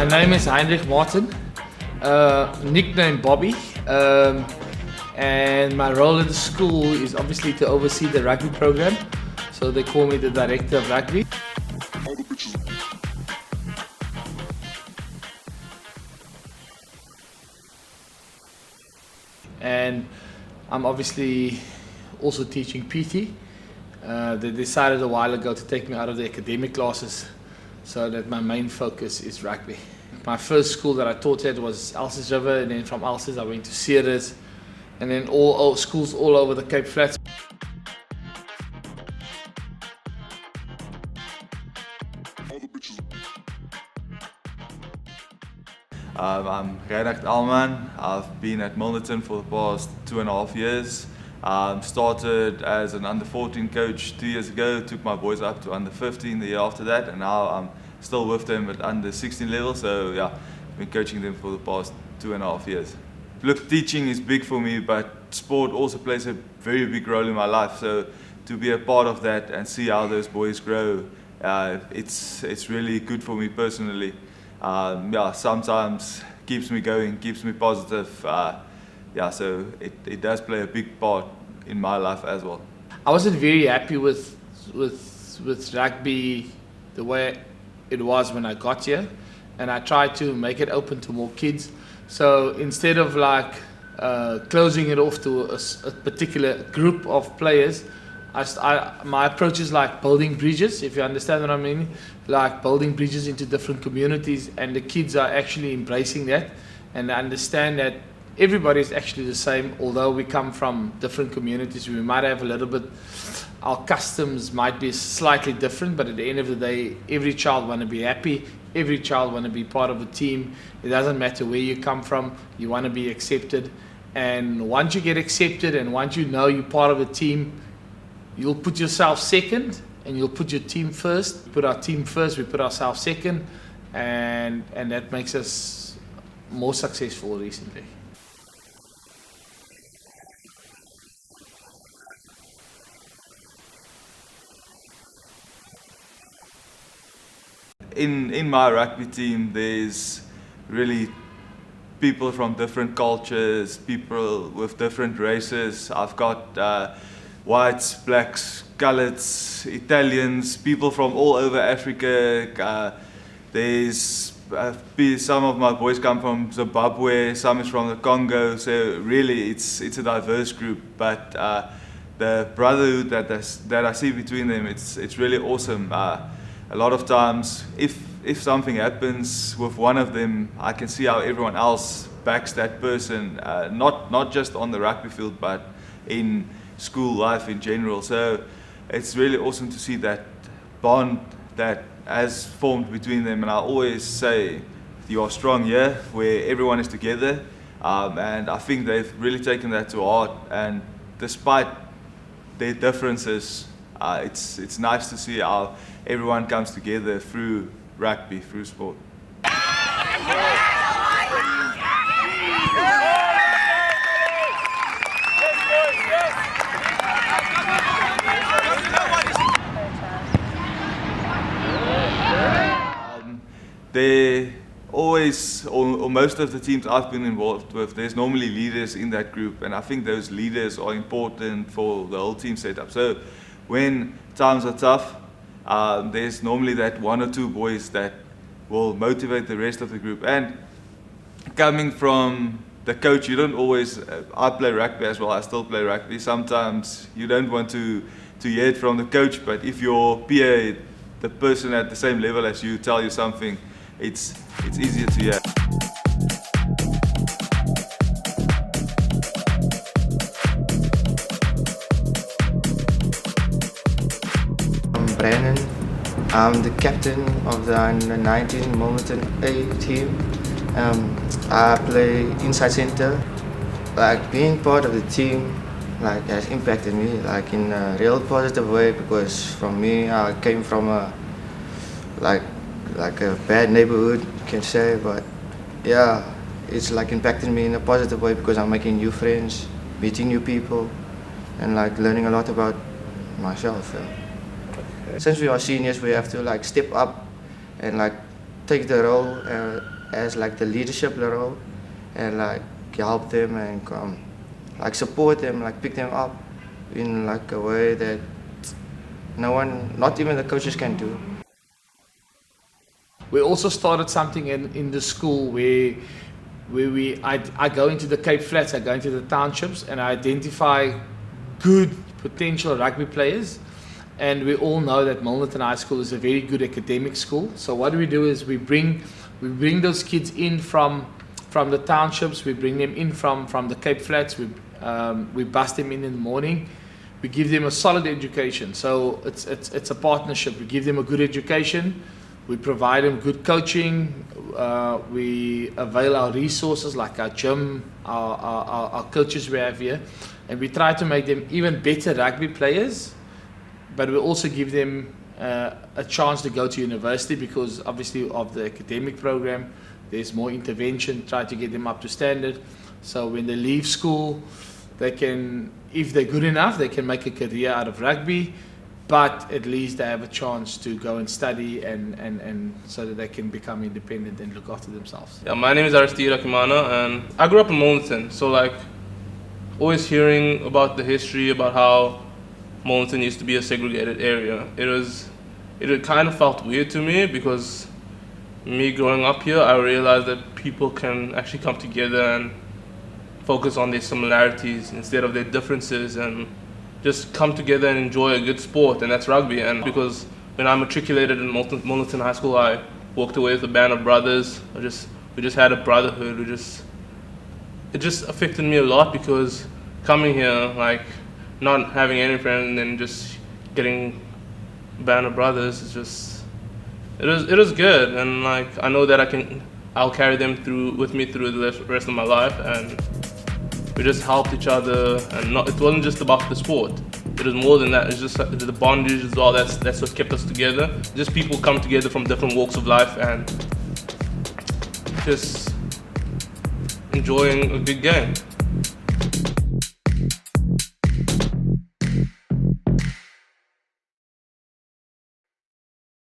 My name is Heinrich Martin, nickname Bobby, and my role at the school is obviously to oversee the rugby program, so they call me the director of rugby. And I'm obviously also teaching PT. They decided a while ago to take me out of the academic classes so that my main focus is rugby. My first school that I taught at was Alsace River, and then from Alsace I went to Ceres, and then all schools all over the Cape Flats. I'm Reinhard Alman. I've been at Milnerton for the past 2.5 years. Started as an under 14 coach 2 years ago, took my boys up to under 15 the year after that, and now I'm still with them at under 16 level. So yeah, been coaching them for the past 2.5 years. Look, teaching is big for me, but sport also plays a very big role in my life. So to be a part of that and see how those boys grow, it's really good for me personally. Yeah, sometimes keeps me going, keeps me positive. Yeah, so it does play a big part in my life as well. I wasn't very happy with rugby the way it was when I got here, and I tried to make it open to more kids. So instead of like closing it off to a particular group of players, my approach is like building bridges, if you understand what I mean, like building bridges into different communities, and the kids are actually embracing that and understand that everybody is actually the same, although we come from different communities. We might have a little bit, our customs might be slightly different, but at the end of the day, every child want to be happy, every child want to be part of a team. It doesn't matter where you come from, you want to be accepted. And once you get accepted and once you know you're part of a team, you'll put yourself second and you'll put your team first. We put our team first, we put ourselves second, and that makes us more successful recently. In my rugby team, there's really people from different cultures, people with different races. I've got whites, blacks, coloureds, Italians, people from all over Africa. There's some of my boys come from Zimbabwe, some is from the Congo. So really, it's a diverse group. But the brotherhood that I see between them, it's really awesome. A lot of times, if something happens with one of them, I can see how everyone else backs that person, not just on the rugby field, but in school life in general. So it's really awesome to see that bond that has formed between them. And I always say, you are strong here, where everyone is together. And I think they've really taken that to heart. And despite their differences, it's nice to see how everyone comes together through rugby, through sport. They always, or most of the teams I've been involved with, there's normally leaders in that group, and I think those leaders are important for the whole team setup. So when times are tough, there's normally that one or two boys that will motivate the rest of the group. And coming from the coach, you don't always, I play rugby as well, I still play rugby. Sometimes you don't want to hear it from the coach, but if your peer, the person at the same level as you, tell you something, it's easier to hear. I'm Brandon. I'm the captain of the under 19 Milnerton A team. I play inside center. Like being part of the team, like has impacted me like in a real positive way, because from me I came from a like a bad neighborhood, you can say, but yeah, it's like impacted me in a positive way because I'm making new friends, meeting new people, and like learning a lot about myself. Yeah. Since we are seniors, we have to like step up and like take the role as like the leadership role, and like help them and like support them, like pick them up in like a way that no one, not even the coaches, can do. We also started something in the school where I go into the Cape Flats, I go into the townships, and I identify good potential rugby players. And we all know that Milnerton High School is a very good academic school. So what we do is we bring those kids in from the townships. We bring them in from the Cape Flats. We bus them in the morning. We give them a solid education. So it's a partnership. We give them a good education. We provide them good coaching. We avail our resources like our gym, our coaches we have here, and we try to make them even better rugby players. But we also give them a chance to go to university, because obviously of the academic program, there's more intervention, try to get them up to standard. So when they leave school, they can, if they're good enough, they can make a career out of rugby, but at least they have a chance to go and study and so that they can become independent and look after themselves. Yeah, my name is Aristide Akimana, and I grew up in Milnerton, so like always hearing about the history about how Milnerton used to be a segregated area. It kind of felt weird to me, because me growing up here, I realized that people can actually come together and focus on their similarities instead of their differences, and just come together and enjoy a good sport, and that's rugby. And because when I matriculated in Milnerton High School, I walked away with a band of brothers. We just had a brotherhood. It just affected me a lot, because coming here, like not having any friends and then just getting a band of brothers is just, it was good. And like I know that I'll carry them with me through the rest of my life, and we just helped each other, and it wasn't just about the sport. It was more than that. It's just the bondage as well. That's what kept us together. Just people come together from different walks of life and just enjoying a good game.